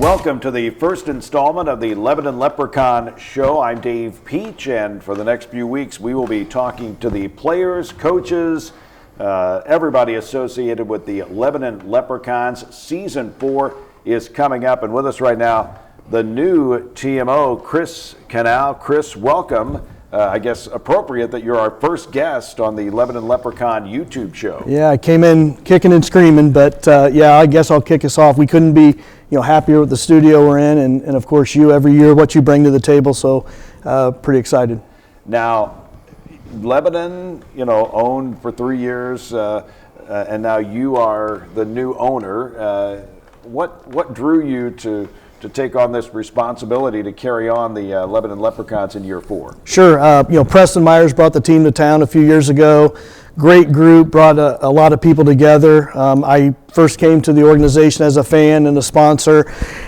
Welcome to the first installment of the Lebanon Leprechaun Show. I'm Dave Peach, and for the next few weeks we will be talking to the players, coaches, everybody associated with the Lebanon Leprechauns. Season 4 is coming up, and with us right now, the new TMO, Chris Canal. Chris, welcome. I guess appropriate that you're our first guest on the Lebanon Leprechaun YouTube show. Yeah, I came in kicking and screaming, but yeah, I guess I'll kick us off. We couldn't be happier with the studio we're in, and of course you every year, what you bring to the table, so pretty excited. Now, Lebanon, owned for 3 years, and now you are the new owner. What drew you to take on this responsibility to carry on the Lebanon Leprechauns in year 4? Sure. Preston Myers brought the team to town a few years ago. Great group, brought a lot of people together. I first came to the organization as a fan and a sponsor,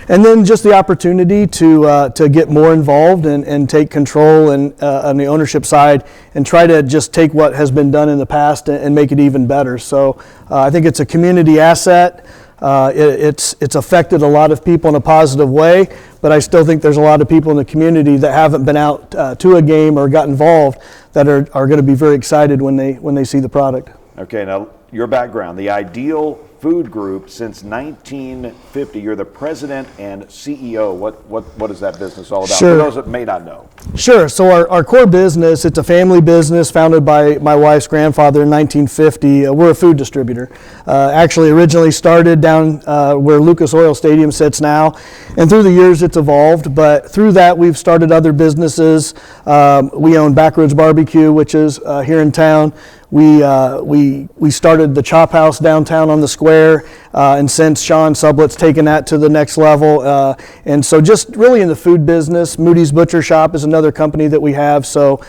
and then just the opportunity to get more involved and take control on the ownership side and try to just take what has been done in the past and make it even better. So I think it's a community asset. It's affected a lot of people in a positive way, but I still think there's a lot of people in the community that haven't been out to a game or got involved that are going to be very excited when they see the product. Okay, now your background, the Ideal Food Group since 1950. You're the president and CEO. What is that business all about? Sure. For those that may not know. Sure. So our core business, it's a family business founded by my wife's grandfather in 1950. We're a food distributor. Actually originally started down where Lucas Oil Stadium sits now, and through the years it's evolved, but through that we've started other businesses. We own Backroads Barbecue, which is here in town. We started the Chop House downtown on the square, and since Sean Sublet's taken that to the next level, and so just really in the food business. Moody's Butcher Shop is another company that we have, so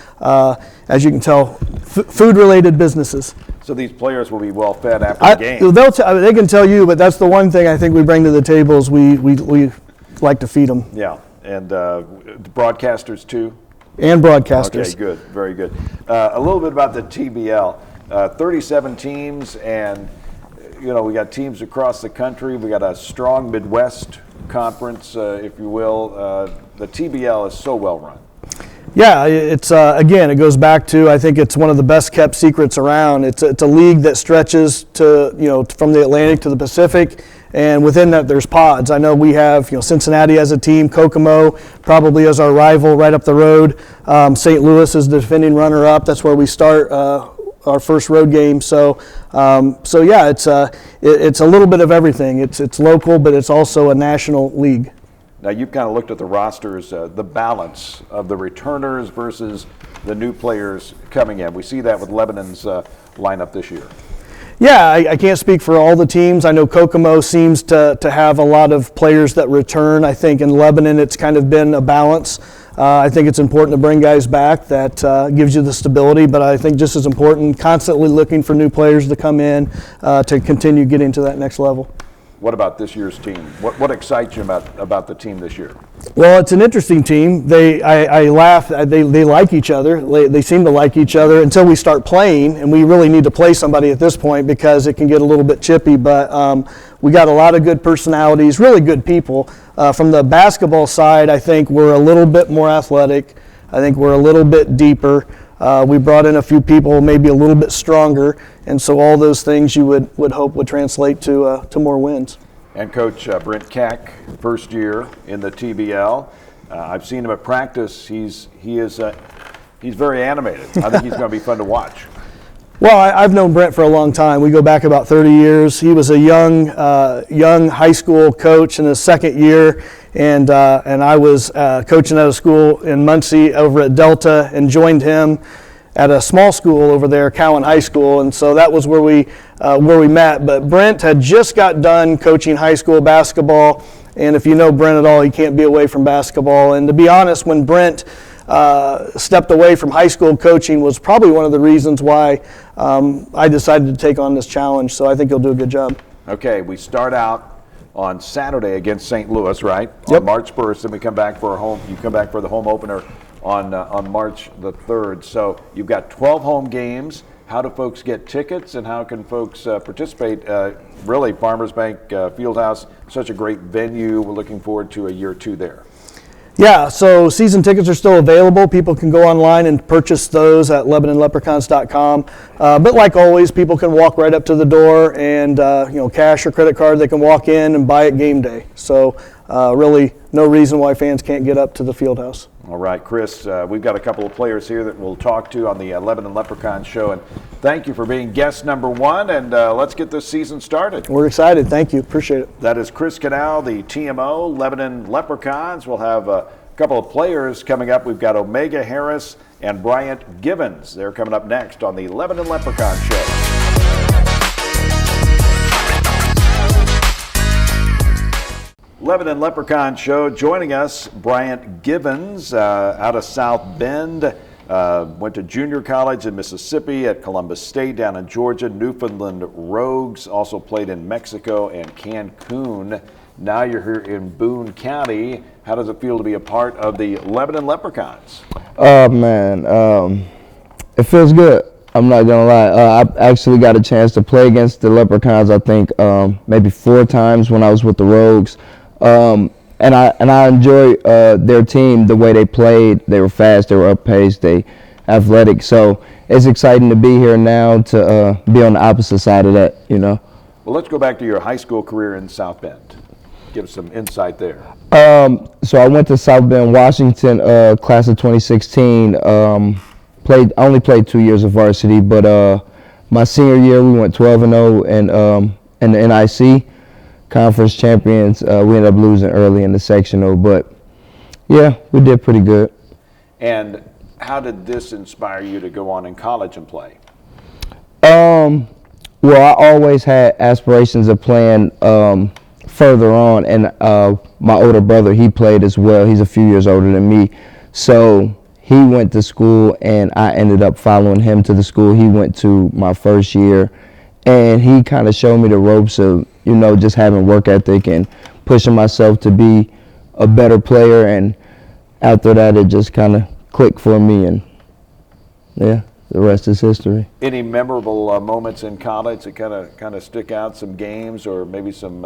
as you can tell, food-related businesses. So these players will be well fed after the game. They can tell you, but that's the one thing I think we bring to the table is we like to feed them. Yeah, and broadcasters too? And broadcasters. Okay, good, very good. A little bit about the TBL. 37 teams, and we got teams across the country. We got a strong Midwest conference, if you will. The TBL is so well run. Yeah, it's again, it goes back to, I think it's one of the best kept secrets around. It's a league that stretches to from the Atlantic to the Pacific. And within that, there's pods. I know we have, Cincinnati as a team, Kokomo probably as our rival right up the road. St. Louis is the defending runner-up. That's where we start our first road game. So yeah, it's a little bit of everything. It's local, but it's also a national league. Now you've kind of looked at the rosters, the balance of the returners versus the new players coming in. We see that with Lebanon's lineup this year. Yeah, I can't speak for all the teams. I know Kokomo seems to have a lot of players that return. I think in Lebanon it's kind of been a balance. I think it's important to bring guys back. That gives you the stability, but I think just as important, constantly looking for new players to come in to continue getting to that next level. What about this year's team? What excites you about the team this year? Well, it's an interesting team. I laugh. They like each other. They seem to like each other until we start playing, and we really need to play somebody at this point because it can get a little bit chippy. But we got a lot of good personalities, really good people. From the basketball side, I think we're a little bit more athletic. I think we're a little bit deeper. We brought in a few people maybe a little bit stronger, and so all those things you would hope would translate to more wins. And Coach Brent Keck, first year in the TBL. I've seen him at practice. He's very animated. I think he's going to be fun to watch. Well, I've known Brent for a long time. We go back about 30 years. He was a young high school coach in his second year, and I was coaching at a school in Muncie over at Delta and joined him at a small school over there, Cowan High School, and so that was where we met. But Brent had just got done coaching high school basketball, and if you know Brent at all, he can't be away from basketball. And to be honest, when Brent stepped away from high school coaching was probably one of the reasons why I decided to take on this challenge, so I think he'll do a good job. Okay, we start out on Saturday against St. Louis, right? Yep. On March 1st, and we come back for you come back for the home opener on March the 3rd. So you've got 12 home games. how do folks get tickets and how can folks participate? Really, Farmers Bank Fieldhouse, such a great venue. We're looking forward to a year or two there. Yeah, so season tickets are still available. People can go online and purchase those at LebanonLeprechauns.com. But like always, people can walk right up to the door and, cash or credit card, they can walk in and buy it game day. So really no reason why fans can't get up to the field house. All right, Chris, we've got a couple of players here that we'll talk to on the Lebanon Leprechaun show. And thank you for being guest number one. And let's get this season started. We're excited. Thank you. Appreciate it. That is Chris Canal, the TMO, Lebanon Leprechauns. We'll have a couple of players coming up. We've got Omega Harris and Bryant Givens. They're coming up next on the Lebanon Leprechaun show. Lebanon Leprechaun show. Joining us, Bryant Givens out of South Bend. Went to junior college in Mississippi, at Columbus State down in Georgia, Newfoundland Rogues, also played in Mexico and Cancun. Now you're here in Boone County. How does it feel to be a part of the Lebanon Leprechauns? Oh, man, it feels good. I'm not going to lie. I actually got a chance to play against the Leprechauns, I think, maybe 4 times when I was with the Rogues. And I enjoy their team, the way they played. They were fast, they were up-paced, they athletic. So it's exciting to be here now to be on the opposite side of that, Well, let's go back to your high school career in South Bend. Give us some insight there. So I went to South Bend, Washington, class of 2016. Only played 2 years of varsity, but my senior year we went 12-0 in the NIC. Conference champions. We ended up losing early in the sectional, but yeah, we did pretty good. And how did this inspire you to go on in college and play? Well, I always had aspirations of playing further on, and my older brother, he played as well. He's a few years older than me, so he went to school, and I ended up following him to the school he went to my first year, and he kind of showed me the ropes of just having work ethic and pushing myself to be a better player. And after that, it just kind of clicked for me, and yeah, the rest is history. Any memorable moments in college that kind of stick out? Some games or maybe some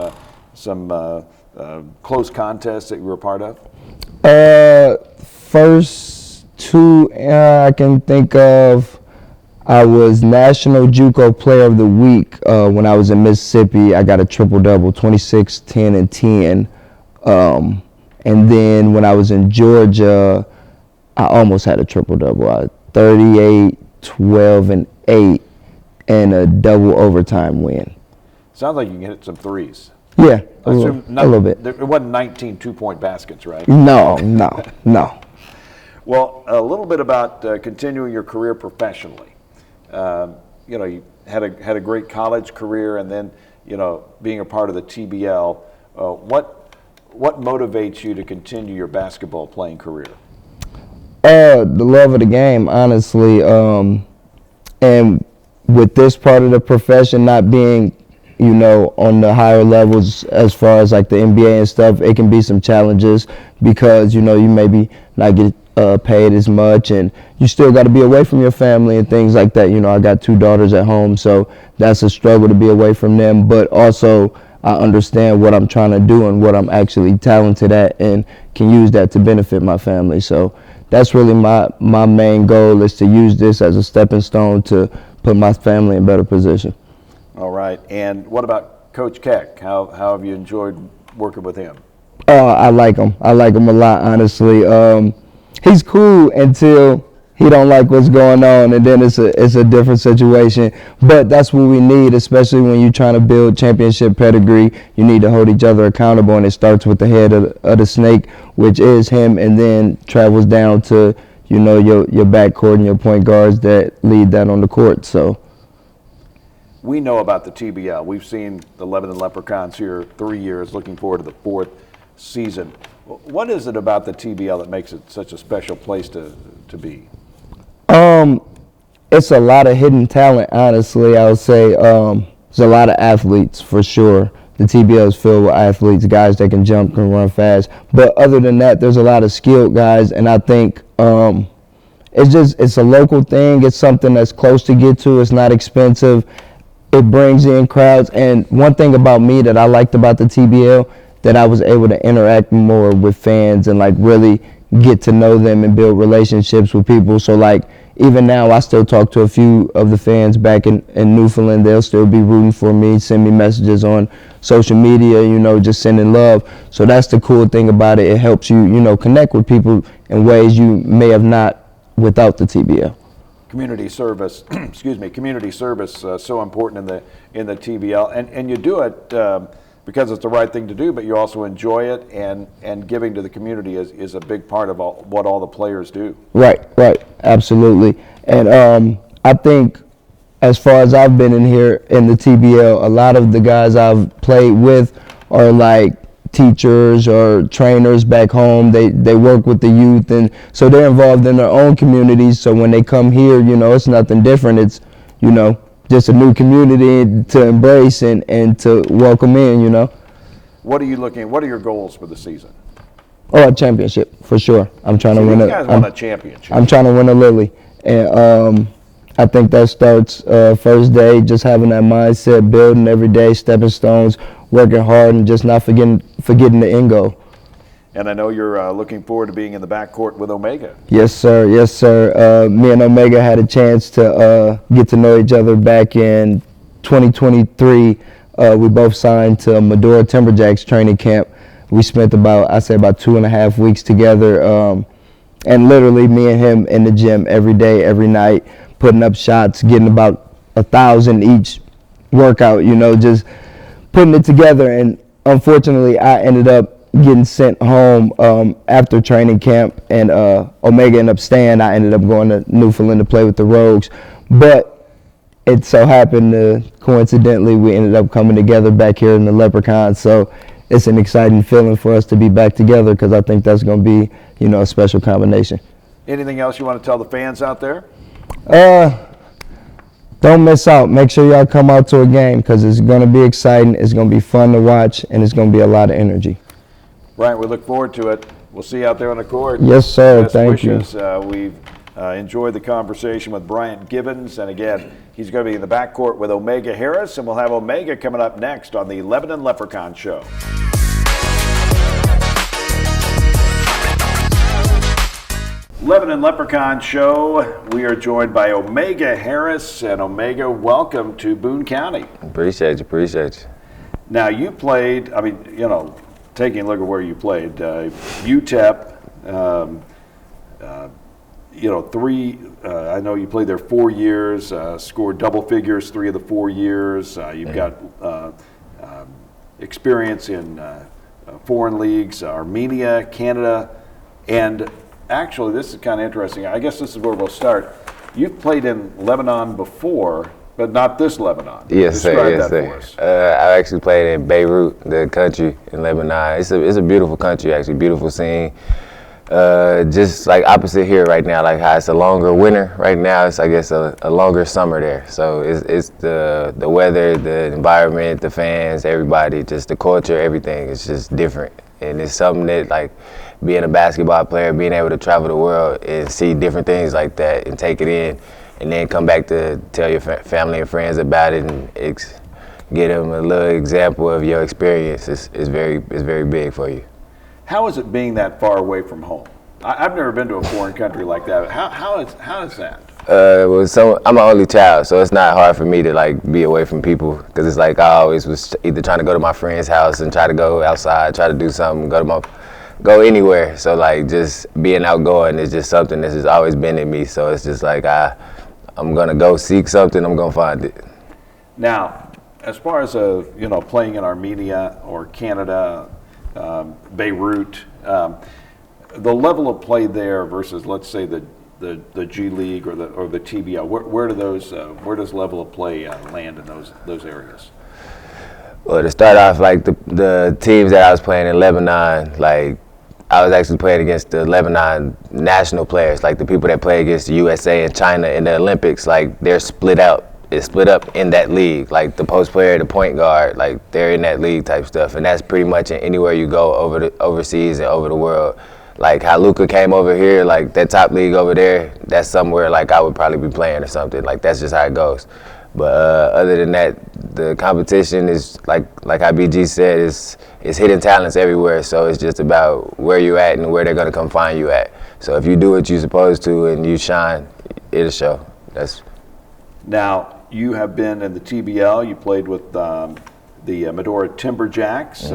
close contests that you were a part of? First 2 I can think of. I was National JUCO Player of the Week when I was in Mississippi. I got a triple-double, 26, 10, and 10. And then when I was in Georgia, I almost had a triple-double. 38, 12, and 8, and a double overtime win. Sounds like you can hit some threes. Yeah, a little bit. It wasn't 19 two-point baskets, right? No. Well, a little bit about continuing your career professionally. You had a great college career, and then being a part of the TBL. What motivates you to continue your basketball playing career? The love of the game, honestly, and with this part of the profession not being on the higher levels as far as like the NBA and stuff, it can be some challenges because you maybe not get paid as much, and you still got to be away from your family and things like that. I got 2 daughters at home, so that's a struggle to be away from them, but also I understand what I'm trying to do and what I'm actually talented at, and can use that to benefit my family. So that's really my main goal, is to use this as a stepping stone to put my family in a better position. All right. And what about Coach Keck? How have you enjoyed working with him? I like him. I like him a lot, honestly. He's cool until he don't like what's going on, and then it's a different situation. But that's what we need, especially when you're trying to build championship pedigree. You need to hold each other accountable, and it starts with the head of the snake, which is him, and then travels down to your backcourt and your point guards that lead that on the court. So we know about the TBL. We've seen the Lebanon Leprechauns here 3 years, looking forward to the 4th season. What is it about the TBL that makes it such a special place to be? It's a lot of hidden talent, honestly. I would say there's a lot of athletes for sure. The TBL is filled with athletes, guys that can jump, can run fast. But other than that, there's a lot of skilled guys, and I think it's a local thing. It's something that's close to get to. It's not expensive. It brings in crowds. And one thing about me that I liked about the TBL, that I was able to interact more with fans and like really get to know them and build relationships with people. So like even now I still talk to a few of the fans back in Newfoundland. They'll still be rooting for me, send me messages on social media, you know, just sending love. So that's the cool thing about it. It helps you, you know, connect with people in ways you may have not without the TBL. Community service, excuse me, community service so important in the TBL, and you do it because it's the right thing to do, but you also enjoy it, and giving to the community is a big part of what all the players do. Right, absolutely. And I think as far as I've been in here in the TBL, a lot of the guys I've played with are like teachers or trainers back home. They work with the youth, and so they're involved in their own communities. So when they come here, you know, it's nothing different. It's, you know, just a new community to embrace and to welcome in, you know. What are your goals for the season? Oh, a championship for sure. I'm trying to win You guys won a championship. I'm trying to win a Lily, and I think that starts first day, just having that mindset, building every day, stepping stones, working hard, and just not forgetting the end goal. And I know you're looking forward to being in the backcourt with Omega. Yes, sir. Yes, sir. Me and Omega had a chance to get to know each other back in 2023. We both signed to Medora Timberjacks training camp. We spent about 2.5 weeks together, and literally me and him in the gym every day, every night, putting up shots, getting about 1,000 each workout, you know, just putting it together. And unfortunately, I ended up getting sent home after training camp, and Omega ended up staying. I ended up going to Newfoundland to play with the Rogues. But it so happened coincidentally, we ended up coming together back here in the Leprechaun. So it's an exciting feeling for us to be back together, because I think that's going to be, you know, a special combination. Anything else you want to tell the fans out there? Don't miss out. Make sure y'all come out to a game, because it's going to be exciting, it's going to be fun to watch, and it's going to be a lot of energy. Brian, we look forward to it. We'll see you out there on the court. Yes, sir. Best Thank wishes. you. We've enjoyed the conversation with Bryant Gibbons, and again, he's going to be in the backcourt with Omega Harris, and we'll have Omega coming up next on the Lebanon Leprechaun Show. Lebanon Leprechaun Show. We are joined by Omega Harris, and Omega, welcome to Boone County. Appreciate you. Now, you played, I mean, you know, taking a look at where you played, UTEP, you know, I know you played there 4 years, scored double figures 3 of the 4 years. You've got experience in foreign leagues, Armenia, Canada, and actually, this is kind of interesting. I guess this is where we'll start. You've played in Lebanon before, but not this Lebanon. Yes, sir. Describe Yes, that sir. for us. I actually played in Beirut, the country in Lebanon. It's a beautiful country, actually, beautiful scene. Just like opposite here right now, like how it's a longer winter right now. It's, I guess, a longer summer there. So it's the weather, the environment, the fans, everybody, just the culture, everything. It's just different, and it's something that, like, being a basketball player, being able to travel the world and see different things like that and take it in, and then come back to tell your family and friends about it and get them a little example of your experience is very big for you. How is it being that far away from home? I've never been to a foreign country like that. How is that? Well, so I'm an only child, so it's not hard for me to like be away from people, because it's like I always was either trying to go to my friend's house and try to go outside, try to do something, go anywhere. So like just being outgoing is just something that's just always been in me. So it's just like I'm gonna go seek something, I'm gonna find it. Now, as far as you know, playing in Armenia or Canada, Beirut, the level of play there versus, let's say, the G League or the TBL, where does level of play land in those areas? Well, to start off, like the teams that I was playing in Lebanon, like I was actually playing against the Lebanon national players, like the people that play against the USA and China in the Olympics. Like they're split out. It's split up in that league. Like the post player, the point guard, like they're in that league type stuff. And that's pretty much in anywhere you go overseas and over the world. like how Luka came over here, like that top league over there, that's somewhere like I would probably be playing or something. Like that's just how it goes. But other than that, the competition is like IBG said, is hidden talents everywhere. So it's just about where you're at and where they're gonna come find you at. So if you do what you're supposed to and you shine, it'll show. Now, you have been in the TBL. You played with the Medora Timberjacks.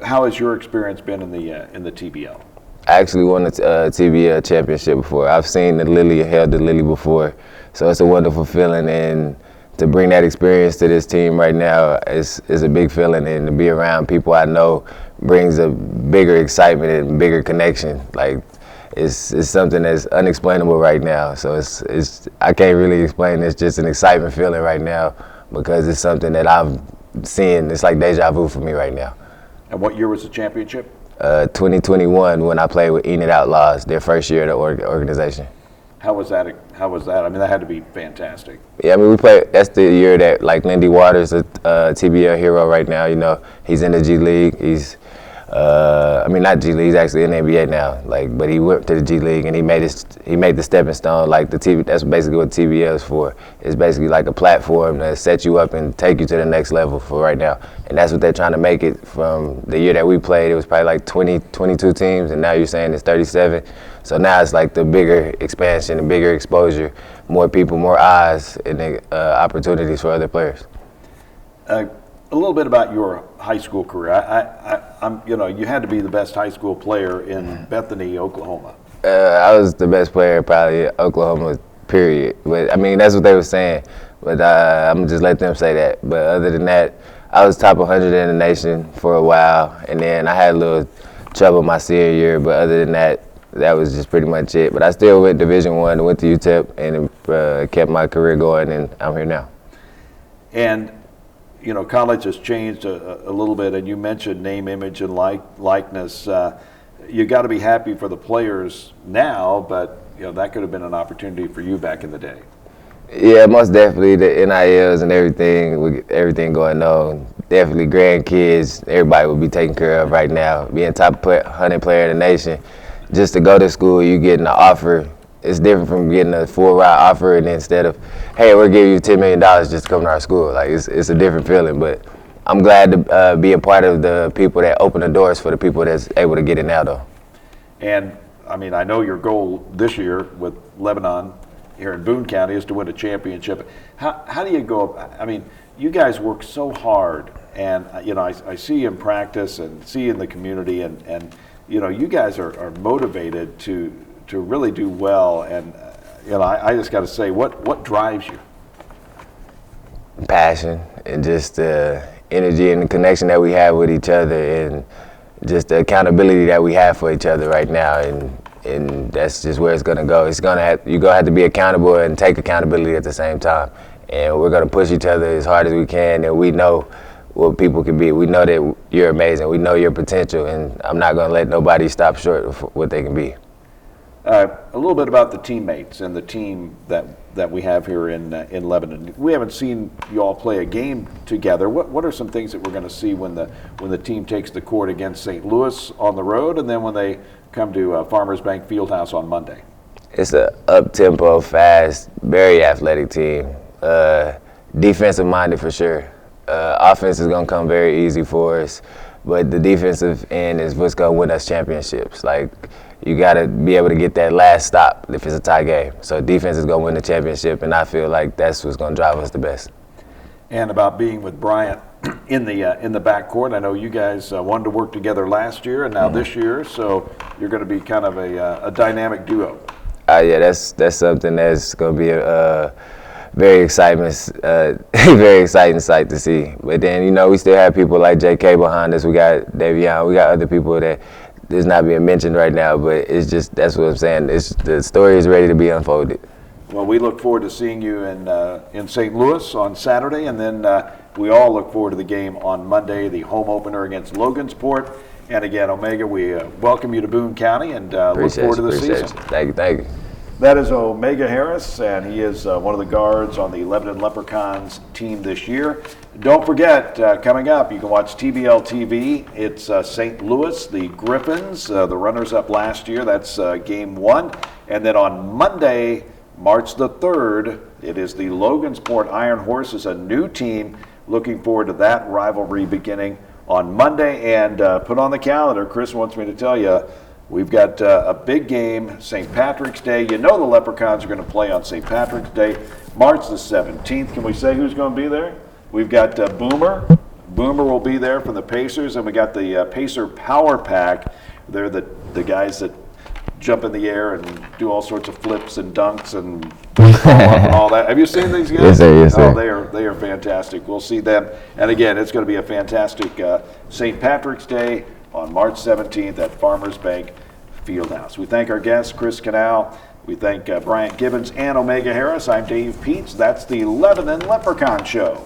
How has your experience been in the TBL? I actually won the TBL championship before. I've seen the Lily, held the Lily before, so it's a wonderful feeling. And to bring that experience to this team right now is a big feeling. And to be around people I know brings a bigger excitement and bigger connection. Like it's something that's unexplainable right now. So it's I can't really explain. It's just an excitement feeling right now because it's something that I've seen. It's like deja vu for me right now. And what year was the championship? 2021 when I played with Enid Outlaws, their first year of the organization. How was that? I mean, that had to be fantastic. Yeah, I mean, we played. That's the year that like Lindy Waters, a TBL hero right now. You know, he's in the G League. He's, I mean, not G League. He's actually in the NBA now. Like, but he went to the G League and he made the stepping stone. Like the TV. That's basically what TBL is for. It's basically like a platform to set you up and take you to the next level for right now. And that's what they're trying to make it. From the year that we played, it was probably like 22 teams, and now you're saying it's 37. So now it's like the bigger expansion, the bigger exposure, more people, more eyes, and opportunities for other players. A little bit about your high school career. You had to be the best high school player in Bethany, Oklahoma. I was the best player probably in Oklahoma, period. But I mean, that's what they were saying. But I'm gonna just let them say that. But other than that, I was top 100 in the nation for a while, and then I had a little trouble my senior year. But other than that, that was just pretty much it. But I still went Division I, went to UTEP, and kept my career going, and I'm here now. And you know, college has changed a little bit, and you mentioned name, image, and likeness. You got to be happy for the players now, but you know that could have been an opportunity for you back in the day. Yeah, most definitely the NILs and everything, with everything going on. Definitely grandkids, everybody will be taken care of right now. Being top 100 player in the nation, just to go to school, you getting an offer. It's different from getting a full ride offer, and instead of, hey, we'll give you $10 million just to come to our school. Like it's a different feeling, but I'm glad to be a part of the people that open the doors for the people that's able to get in now, though. And I mean, I know your goal this year with Lebanon here in Boone County is to win a championship. How do you go? I mean, you guys work so hard, and you know, I see you in practice and see you in the community, and you know, you guys are motivated to really do well, and you know, I just got to say, what drives you? Passion and just the energy and the connection that we have with each other, and just the accountability that we have for each other right now, and that's just where it's gonna go. You're gonna have to be accountable and take accountability at the same time, and we're gonna push each other as hard as we can, and we know what people can be. We know that you're amazing. We know your potential, and I'm not gonna let nobody stop short of what they can be. A little bit about the teammates and the team that we have here in Lebanon. We haven't seen you all play a game together. What are some things that we're going to see when the team takes the court against St. Louis on the road, and then when they come to Farmers Bank Fieldhouse on Monday? It's a up-tempo, fast, very athletic team. Defensive-minded for sure. Offense is going to come very easy for us, but the defensive end is what's going to win us championships. Like, you got to be able to get that last stop if it's a tie game. So defense is going to win the championship, and I feel like that's what's going to drive us the best. And about being with Bryant in the backcourt, I know you guys wanted to work together last year and now this year, so you're going to be kind of a dynamic duo. Yeah, that's something that's going to be a very exciting sight to see. But then, you know, we still have people like J.K. behind us. We got Davion. We got other people that is not being mentioned right now, but it's just, that's what I'm saying. The story is ready to be unfolded. Well, we look forward to seeing you in St. Louis on Saturday, and then we all look forward to the game on Monday, the home opener against Logansport. And again, Omega, we welcome you to Boone County and look forward to the season. Thank you. That is Omega Harris, and he is one of the guards on the Lebanon Leprechauns team this year. Don't forget, coming up, you can watch TBL TV. It's St. Louis, the Griffins, the runners-up last year. That's game 1. And then on Monday, March the 3rd, it is the Logansport Iron Horses, a new team. Looking forward to that rivalry beginning on Monday. And put on the calendar, Chris wants me to tell you, we've got a big game, St. Patrick's Day. You know the Leprechauns are going to play on St. Patrick's Day, March the 17th. Can we say who's going to be there? We've got Boomer. Boomer will be there from the Pacers, and we got the Pacer Power Pack. They're the guys that jump in the air and do all sorts of flips and dunks and and all that. Have you seen these guys? Yes, sir. Yes, sir. Oh, they are fantastic. We'll see them. And again, it's going to be a fantastic St. Patrick's Day on March 17th at Farmers Bank Fieldhouse. We thank our guests, Chris Canal. We thank Bryant Gibbons and Omega Harris. I'm Dave Peets. That's the Lebanon Leprechaun Show.